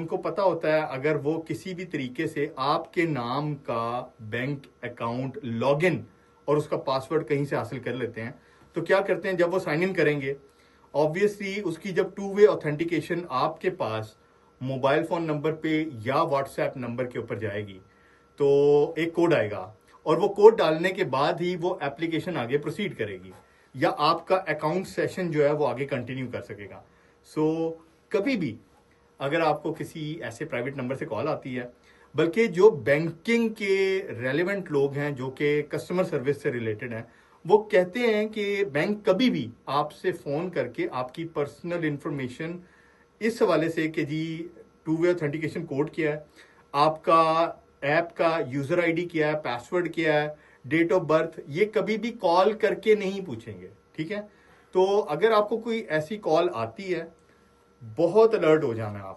उनको पता होता है अगर वो किसी भी तरीके से आपके नाम का बैंक अकाउंट लॉगिन और उसका पासवर्ड कहीं से हासिल कर लेते हैं, तो क्या करते हैं, जब वो साइन इन करेंगे ऑब्वियसली उसकी जब टू वे ऑथेंटिकेशन आपके पास मोबाइल फोन नंबर पे या व्हाट्सएप नंबर के ऊपर जाएगी, तो एक कोड आएगा और वो कोड डालने के बाद ही वो एप्लीकेशन आगे प्रोसीड करेगी या आपका अकाउंट सेशन जो है वो आगे कंटिन्यू कर सकेगा। सो कभी भी अगर आपको किसी ऐसे प्राइवेट नंबर से कॉल आती है, बल्कि जो बैंकिंग के रेलेवेंट लोग हैं जो कि कस्टमर सर्विस से रिलेटेड हैं, वो कहते हैं कि बैंक कभी भी आपसे फोन करके आपकी पर्सनल इंफॉर्मेशन इस हवाले से कि जी टू वे ऑथेंटिकेशन कोड क्या है, आपका ऐप का यूजर आईडी क्या है, पासवर्ड क्या है, डेट ऑफ बर्थ, ये कभी भी कॉल करके नहीं पूछेंगे। ठीक है, तो अगर आपको कोई ऐसी कॉल आती है, बहुत अलर्ट हो जाना आप।